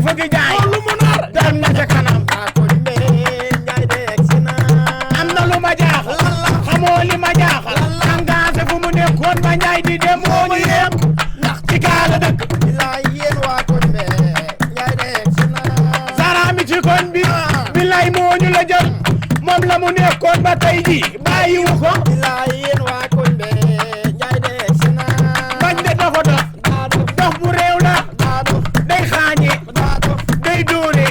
fëgg jaay lu mu nar dem na ca kanam am na lu ma jaaxal xamoo li ma jaaxal engagé fu mu nekkoon ba Njaay di dem moo ñu yem ndax ci kaala dëkk Zara mi ci koñ bi billaay moo ñu la jël moom la mu nekkoon ba tey ji bàyyiwu ko bañ de dafa dof bu réew la day xaañe day dóore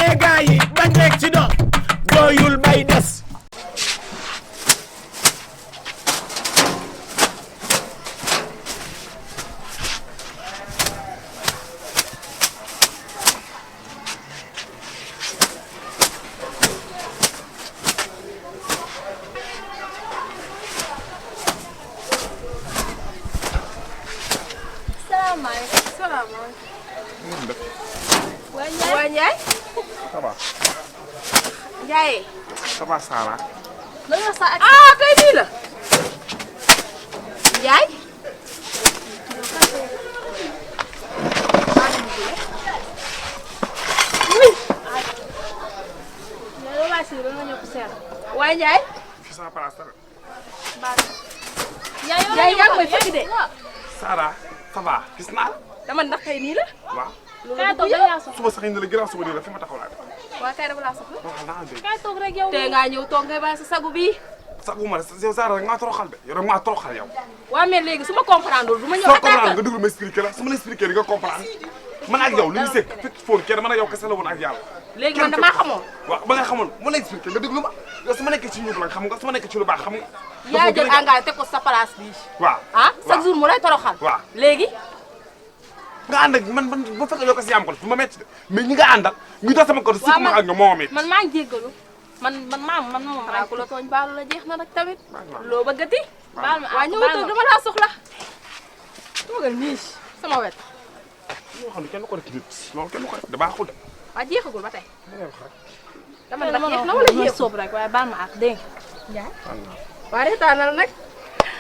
e gaa yi bañ rek ci dof doyul bay des waa Ndiaye. ça va. Ndiaye. ça va Sara. ah kay nii la. Ndiaye. waa Ndiaye. fi sama place dara. Ndiaye yaa ngi may fekk de. Sara ça va gis naa. dama ndax kay nii la. waaw. kay toog dañ laa soxla. suba sax ñu ne la ginnaaw suba nii la fi ma taxaw laa def. waaw kay dafa laa soxla. waxal naa dégg. kay toog rek yow. tey ngaa ñëw toog ngay bàyyi sa sagu bii. sax bu ma la yow Sara rek maa toroxal de yow rek maa toroxal yow. waa mais léegi su ma comprendre du ma ñëw soo attaque. comprendre nga déglu ma expliqué la su ma la expliqué di nga comprendre man ak yow li ñu sekk fekk fóon kenn man ak yow kese la woon ak yàlla. léegi man damaa xamoon. waaw ba nga xamoon ma la expliqué nga déglu ma yow su ma nekkee ci ñuul la xam nga su ma nekkee ci lu baax xam nga. yaa jël engagé teg ko sa place bii. waaw ah chaque jour mu lay toroxal. waaw léegi. nga ànd ak man bu fekkee yow kese yaa am ko du ma metti de mais ñi nga àndal ñu doon sama ko si ma ak nga moo metti man maa ngi jéggalu man moom maa ko la tooñ baalu la jeex na nag tamit. loo bëggati. baal ma waaw ñëw toog dama laa soxla. toogal nii sama wet. yoo xam ne kenn ko def nit loolu kenn ko def da baaxul de. waa jeexagul ba tey. dama dama jeex na wala jeex soob rek waaye baal ma ak dégg nga. waa reetaanal nag.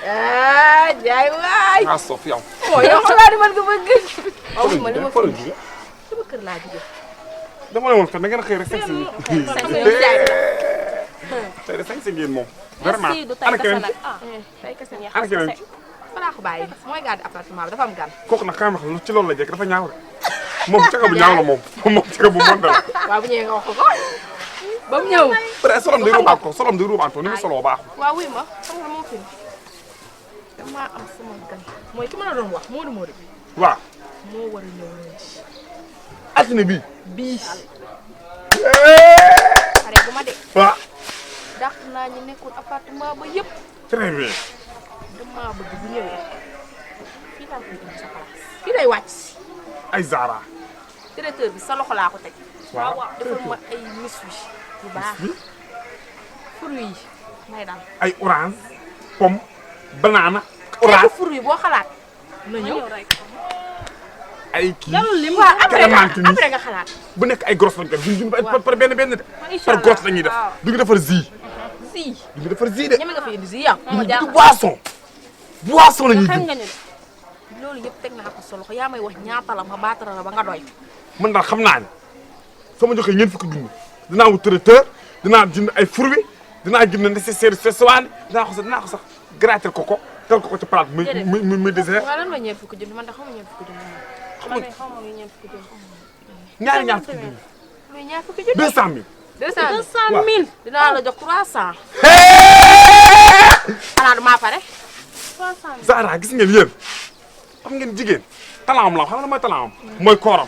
ah Ndiaye waay. ah Sof yow. mooy yow xanaa di mën nga bëgg. waaw ma li ma fi sama kër laa jógee. dama ne woon kat da ngeen a xëy rek sañ si. tey de sañ si ngeen moom. vraiment ana keneen tey kese neex ana keneen balaa ko bàyyi mooy garde appartement bi dafa am gan. kooku nag xam nga ci loolu la jekk dafa ñaaw rek moom caga bu ñaaw la moom moom caga bu mën la. waaw bu ñëwee nga wax ko ko ba mu ñëw. peut être solom day ruubaat ko solom day ruubaat ko ni mu soloo baaxul. waaw wuy ma xam nga moo fi damaa am sama gan mooy ki ma la doon wax Modou Modou bi. waaw. moo war a ñëw léegi. altine bii. bii. xare bu ma de. waaw. dàq naa ñu nekkoon appartement ba yëpp. très bien. damaa bëgg bu ñëwee fii laa koy indi sa place. fii lay wàcc si. ay Zara. traiteur bi sa loxo laa ko teg. waaw defal ma ay miswi yu baax. fruits yi may daal. ay orange pomme banana. orange fruits yi boo xalaat. na ñëw ay kii. waaw après nga xalaat. bu nekk ay grosse lañ ko def duñu par benn benn de. par grosse la ñuy def du ñu defar zi. zi du ñu defar zi de. ñeme nga fi indi zi yow. du boisson. boisson la ñuy xam dund. nga ne loolu yëpp teg naa ko sa loxo yaa may wax ñaata la ma baatara la ba nga doy. man daal xam naa ne soo ma joxee ñeent fukki junni dinaa wut traiteur dinaa jënd ay fruits dinaa jënd nécessaire sesuwaani dinaa ko sax gratter ko tel ko ci palaat muy dessert. waaw lan la ñeent fukki junni man de xaw ma ñeent fukki junni. xam nga xaw ma ñeent fukki junni. ñaar fukki junni. luy ñaar fukki junni. 200 000. 200 000 dinaa la jox 300. xanaa du maa pare. 300 000 Zara gis ngeen yéen xam ngeen jigéen talent la xam nga mooy talent am. mooy kooram.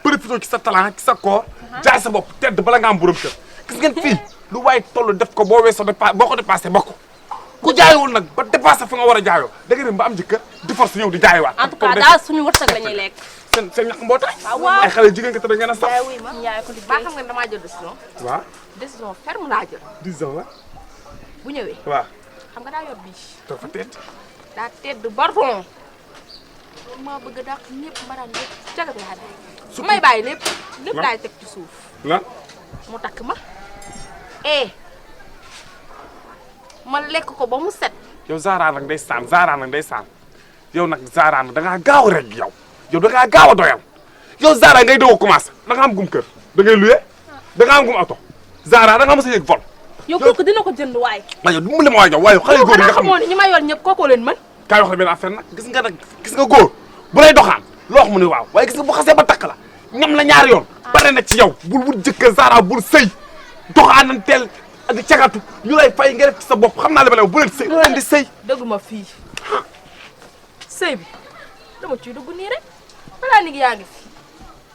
profité ci sa talent ci sa koor. jaay sa bopp tedd bala nga am borom kër. gis ngeen fii lu waay toll def ko boo weesoo boo ko dépassé bokk ku jaayewul nag ba dépassé fa nga war a jaayoo da nga dem ba am jëkkër di force ñëw di jaayiwaat. en tout cas daal suñu wërsëg la ñuy lekk. seen ñax mbootaay. waaw ay xale jigéen nga tëdd ngeen a sax. yaay wuy ma yaay ko ba xam nga damaa jël décision. waaw. décision ferme laa jël. 10 ans la. bu ñëwee. waaw. xam nga daa yor bii. dafa tedd. daa tedd bardon. maa bëgg a dàq ñëpp mbaraan lépp jagat laa daay. su may bàyyi lépp. lépp daay teg ci suuf. lan. mu takk ma. ma lekk ko ba mu set. yow Zara nag day saan yow nag Zara nag da ngaa gaaw rek yow da ngaa gaaw a doyal yow Zara ngay doog a commencé da nga am gum kër da ngay luye da nga am gum oto Zara da nga mës a yëg vol. yow kooku dina ko jënd waaye. waaye du mu le ma waay ñëw waaye xale góor yi nga xam ne ñi ma yor ñëpp kookoo leen mën. kaay wax la benn affaire nag gis nga góor bu lay doxaan loo wax mu ne waaw waaye gis nga bu xasee ba takk la ñam la ñaari yoon bare na ci yow bul wut jëkkër Zara bul sëy doxaananteel di cagatu ñu lay fay nga def ci sa bopp xam naa li ma lay wax bu leen sëy leen di sëy. dëggu ma fii sëy bi dama ciy dugg nii rek planning yaa ngi fi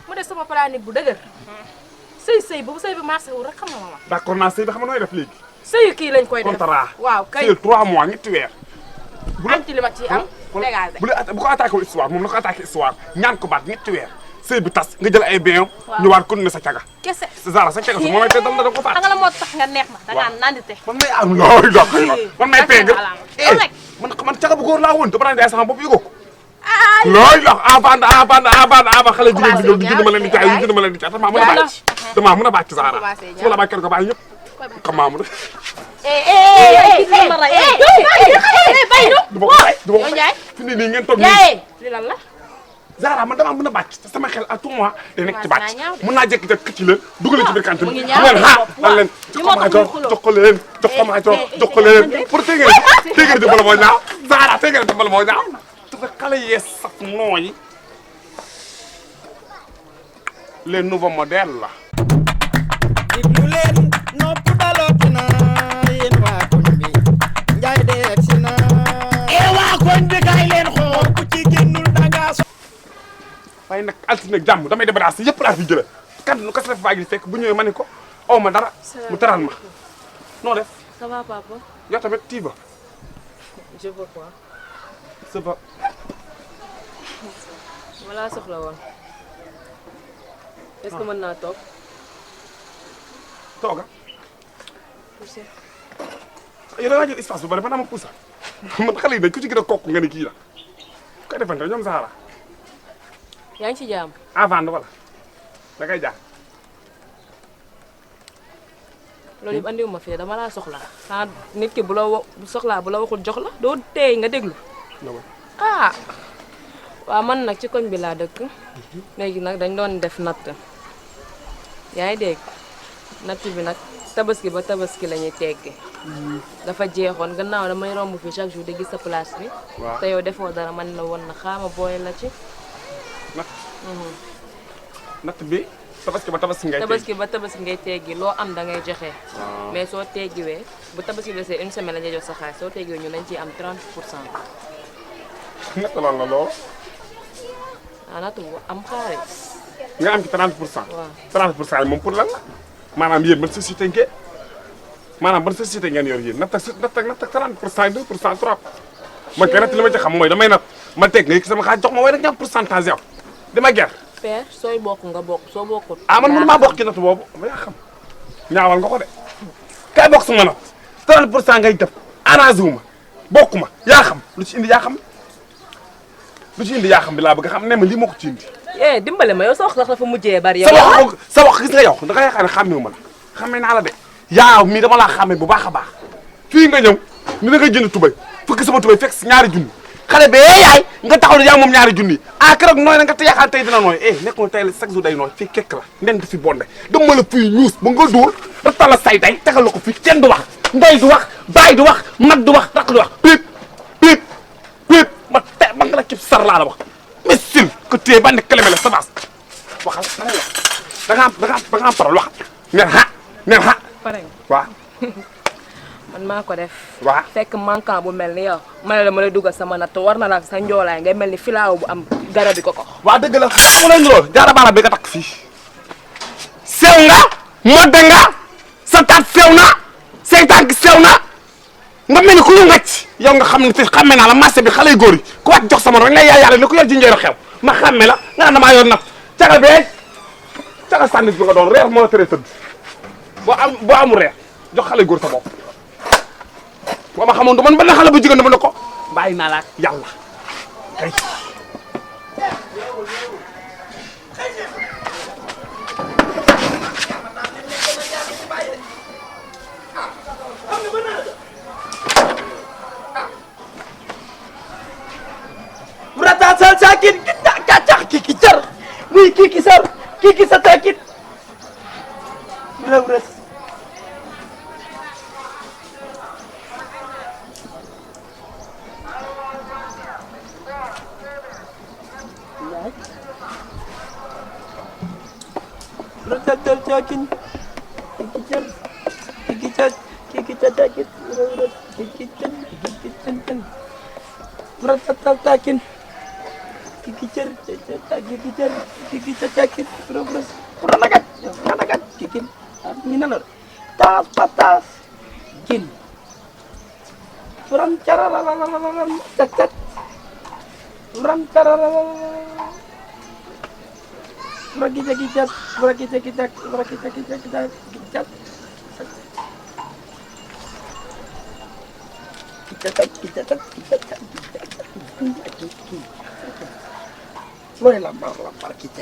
mu def sama planning bu dëgër sëy bu sëy bi marché wu rek xam nga ma. d'accord naa sëy bi xam nga nooy def léegi. sëy kii lañ koy def contrat waaw kay sëy 3 mois ñetti weer. am ci li ma ciy am dégagé. bu ko attaqué wu histoire moom na ko attaqué histoire ñaan ko baat ñetti weer sëy bi tas nga jël ay biens. waaw ñu waat continuer sa caga. kese Zara sa caga su moom itam da ko faat. da nga la moo tax nga neex ma da ngaa nandite. man may am looy dox man may peeg man caga bu góor laa woon te ba naan sama bopp yëgoo ko. looy dox avant xale jigéen di ñëw di ma leen di caay di ma leen di caay damaa mën a bàcc Zara su ma la bàccee ko bàyyi ñëpp xam maa mu def. du ma ko fay fi nii ngeen toog nii li lan la. Zara man damaa mën a bàcc te sama xel à tout moment day nekk ci bàcc mën naa jékki-jékki ci leen dugal ci biir kànt bi leen daan leen jox ko leen jox ko leen pour téegéer di bala moo ñaaw Zara téegéer di bala moo ñaaw dafa xale yee saf nooyi les nouveaux modèles la diglu leen nopp dalooti na yéen waa koñ bi njaay de egsi na waa koñ bi kay leen xool ku ci génnul danga waaye nag altine jàmm damay débarrassé yëpp laa fi jëla kan nu kas def vague yi fekk bu ñëwee ma ne ko aw ma dara mu teral ma noo def ça va papa. yow tamit tii ba je veux quoi. ça va wala soxla woon. est-ce que mën naa toog. tooga poussé. yow da ngaa jël espace bu bari man ama poussa man xale yi dañ ku ci gën a kokk nga ne kii la koy defante ñoom Zara yaa ngi ci jaam. avant wala da ngay jaar loolu yëpp andiwuma fii dama laa soxla xanaa nit ki bu la soxlaa bu la waxul jox la doo teey nga déglu. ah waaw man nag ci koñ bi laa dëkk léegi nag dañ doon def natt yaa ngi dégg natt bi nag tabaski ba tabaski la ñuy tegge dafa jeexoon gannaaw damay romb fii chaque jour di gis sa place bi. waaw te yow defoo dara man la woon na xaama booy la ci. natt bi tabaski ba tabaski ngay teggi loo am da ngay joxe. mais soo teggiwee bu tabaski desee une semaine la ñuy jox sa xaalis soo teggiwee ñu dañ ciy am 30%. natt la lool. ah natt bu am xaalis. nga am ci 30%. waaw 30% yi moom pour lan la maanaam yéen ban société ngeen maanaam ban société ngeen yor yéen natt ak 30% 2% 3 man kay natt li ma ci xam mooy damay natt ma teg nga yëg sama xaalis jox ma waaye nag nga am pourcentage yow dama ger. père sooy bokk nga bokk soo bokkut. ah man mënumaa bokk ci natt boobu ba yaa xam ñaawal nga ko de kay bokk sama natt 30% ngay def arrangé wu ma bokk ma yaa xam lu ci indi yaa xam lu ci indi yaa xam bi laa bëgg a xam ne ma lii moo ko ci indi. dimbale ma yow sa wax sax dafa mujjee bari. yow sa wax gis nga yow da ngay xam ne xàmmewu ma la xàmmee naa la de yaa mii dama laa xàmmee bu baax a baax fii nga ñëw ni da nga jënd tubay fukki sama tubay fekk si ñaari junni xale bee yaay nga taxaw ne yaa moom ñaari junni ah keroog nooy na nga te yaakaar tey dina nooy nekkul tey chaque jour day nooy fii kekk la nden fi bonde dama la fii ñuus ba nga dóor da tala say day tegal la ko fii kenn du wax ndey du wax baay du wax mag du wax rakk du wax piip ma nga la cib sar laa la wax mais sil que téye ba nekk keleme la sa baas waxal da nga am parole waxal neen ha waaw man maa ko def. waaw fekk manquant bu mel ni yow ma ne la ma lay dugal sama natt war na la sa njoolaay ngay mel ni filaaw bu am garabi ko. waaw dëgg la mu lay nuroo jaara baala bi nga takk fii sew nga modde nga sa taat sew na say tànk sew na nga mel ni ku ñu ngacc yow nga xam ne te xamme naa la marché bi xale yu góor yi ku wàcc jox sama rek lay yaay yàlla ne ku yor jinjeero xew ma xamme la nga naan damaa yor natt caga bee caga sànnis bi nga doon reer moo la tere tëdd boo amul reer jox xale yu góor sa bopp boo ma xamoon du man benn xale bu jigéen dama ne ko bàyyi naa la ak yàlla kay rataasal sakin ki jar muy kii ratatal cakin kikican kikicat kikicat cakit kikican kikican ratatal cakin kikicar kikicar kikicat cakit terus kuranagat kikin minalor tas patas kin Ram cara cacat Ram cara kita kicat boleh lampar kita